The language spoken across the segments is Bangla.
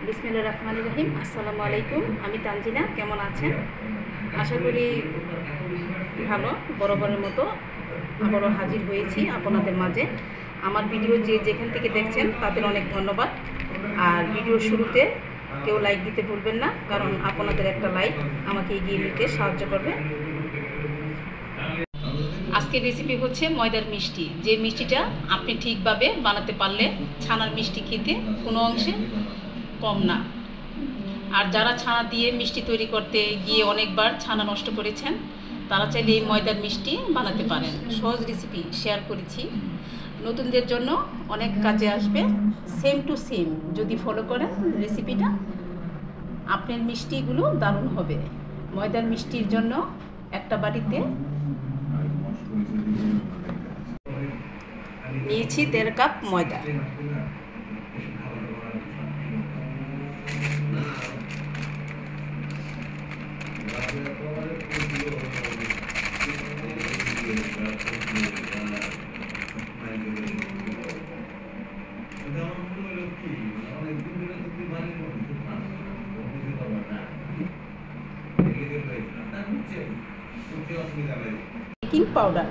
বিসমিল্লাহির রহমানির রহিম। আসসালামু আলাইকুম। আমি তানজিনা, কেমন আছেন? আশা করি ভালো। বরাবরের মতো আবারও হাজির হয়েছি আপনাদের মাঝে। আমার ভিডিও যে যেখান থেকে দেখছেন তাদের অনেক ধন্যবাদ। আর ভিডিওর শুরুতে কেউ লাইক দিতে ভুলবেন না, কারণ আপনাদের একটা লাইক আমাকে এগিয়ে নিতে সাহায্য করবে। আজকের রেসিপি হচ্ছে ময়দার মিষ্টি। যে মিষ্টিটা আপনি ঠিকভাবে বানাতে পারলে ছানার মিষ্টি খেতে কোনো অংশে কম না। আর যারা ছানা দিয়ে মিষ্টি তৈরি করতে গিয়ে অনেকবার ছানা নষ্ট করেছেন, তারা চাইলে এই ময়দার মিষ্টি বানাতে পারেন। সহজ রেসিপি শেয়ার করেছি, নতুনদের জন্য অনেক কাজে আসবে। সেম টু সেম যদি ফলো করেন রেসিপিটা, আপনার মিষ্টিগুলো দারুণ হবে। ময়দার মিষ্টির জন্য একটা বাটিতে নিয়েছি 1.5 কাপ ময়দা। বেকিং পাউডার,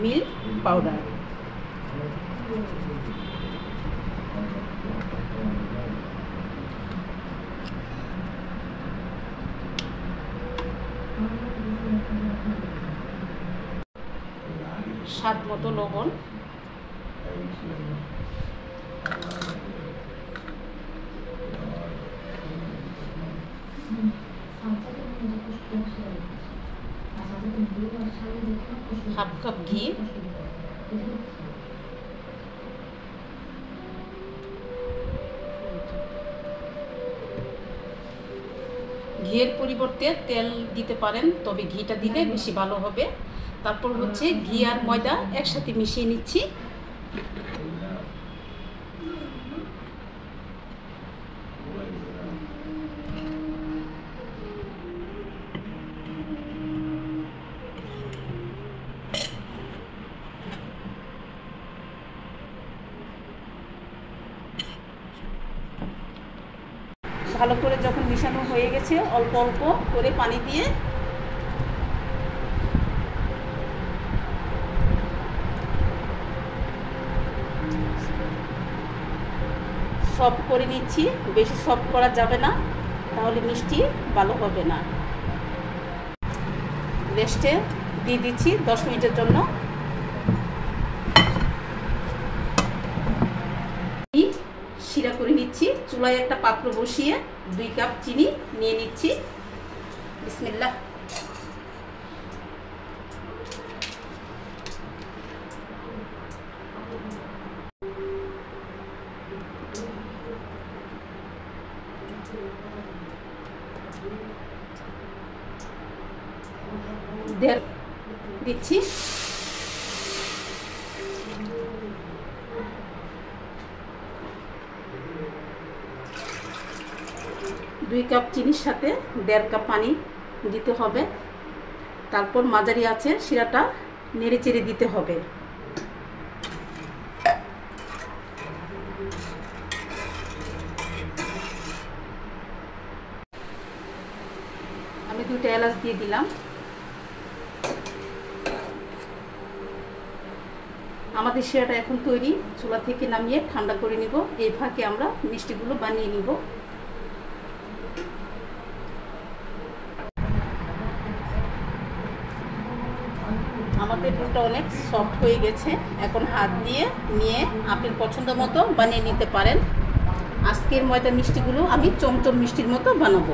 মিল্ক পাউডার, স্বাদ মতো লবণ, হাফ কাপ ঘি, ঘিয়ের পরিবর্তে তেল দিতে পারেন, তবে ঘিটা দিলে বেশি ভালো হবে। তারপর হচ্ছে ঘি আর ময়দা একসাথে মিশিয়ে নিচ্ছি। ভালো করে যখন মিশানো হয়ে গেছে, অল্প অল্প করে পানি দিয়ে সফট করে নিচ্ছি। বেশি সফট করা যাবে না, তাহলে মিষ্টি ভালো হবে না। রেস্টে দিয়ে দিচ্ছি 10 মিনিটের জন্য। শিরা করে নিচ্ছি। চুলায় একটা পাত্র বসিয়ে 2 কাপ চিনি নিয়ে নিচ্ছি। বিসমিল্লাহ। দিচ্ছি। দুই কাপ চিনির সাথে 1.5 কাপ পানি দিতে হবে। তারপর মাঝারি আছে শিরাটা নেড়ে চেড়ে দিতে হবে। আমি 2টা এলাচ দিয়ে দিলাম। আমাদের শিরাটা এখন তৈরি। চুলা থেকে নামিয়ে ঠান্ডা করে নিব। এই ফাঁকে আমরা মিষ্টিগুলো বানিয়ে নিব। আমাদের ডোটা অনেক সফট হয়ে গেছে। এখন হাত দিয়ে নিয়ে আপনার পছন্দ মতো বানিয়ে নিতে পারেন। আজকের ময়দা মিষ্টিগুলো আমি চমচম মিষ্টির মতো বানাবো।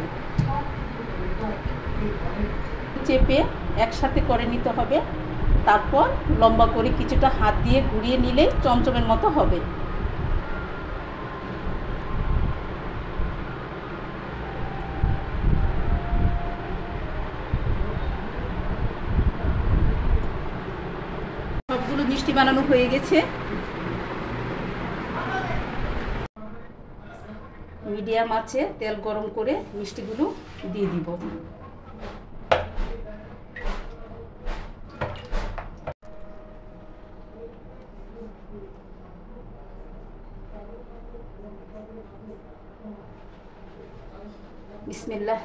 চেপে একসাথে করে নিতে হবে। তারপর লম্বা করে কিছুটা হাত দিয়ে ঘুরিয়ে নিলে চমচমের মতো হবে। সবগুলো মিষ্টি বানানো হয়ে গেছে। মিডিয়াম আছে তেল গরম করে মিষ্টিগুলো দিয়ে দিব। বিসমিল্লাহ।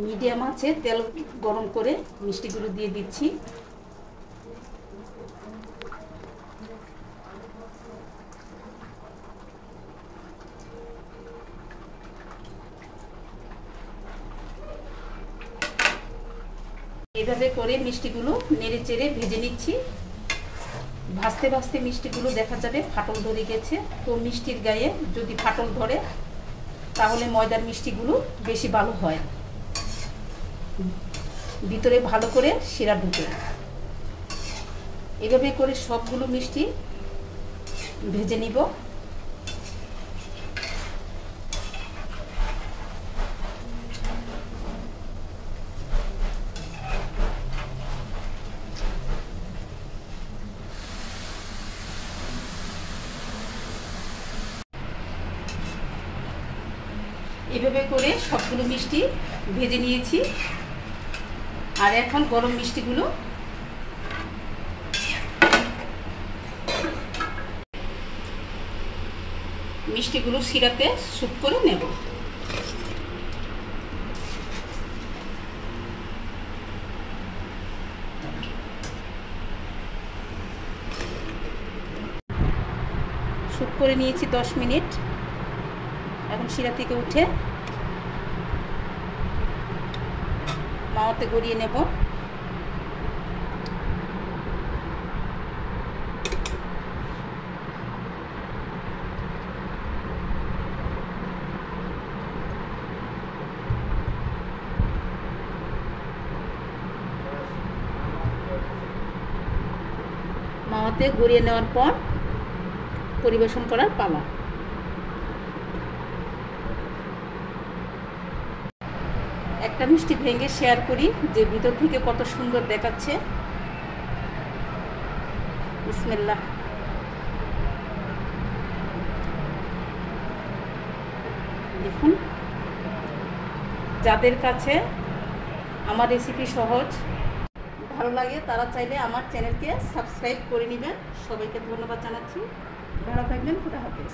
মিডিয়াম আছে তেল গরম করে মিষ্টিগুলো দিয়ে দিচ্ছি। এভাবে করে মিষ্টিগুলো নেড়ে চেড়ে ভেজে নিচ্ছি। ভাজতে ভাজতে মিষ্টিগুলো দেখা যাবে ফাটল ধরে গেছে। তো মিষ্টির গায়ে যদি ফাটল ধরে তাহলে ময়দার মিষ্টিগুলো বেশি ভালো হয়, ভিতরে ভালো করে শিরা ঢুকে। এভাবে করে সবগুলো মিষ্টি ভেজে নিব। এভাবে করে সবগুলো মিষ্টি ভেজে নিয়েছি। আর এখন গরম মিষ্টিগুলো শিরাতে স্যুপ করে নেব। স্যুপ করে নিয়েছি 10 মিনিট। এখন শিরা থেকে উঠে মাওয়াতে গড়িয়ে নেব। মাওয়াতে গড়িয়ে নেওয়ার পর পরিবেশন করার পালা। একটা মিষ্টি ভেঙে শেয়ার করি যে ভিতর থেকে কত সুন্দর দেখাচ্ছে। বিসমিল্লাহ। দেখুন, যাদের কাছে আমার রেসিপি সহজ ভালো লাগে তারা চাইলে আমার চ্যানেলকে সাবস্ক্রাইব করে নেবেন। সবাইকে ধন্যবাদ জানাচ্ছি। ভালো থাকবেন। খুদা হাফেজ।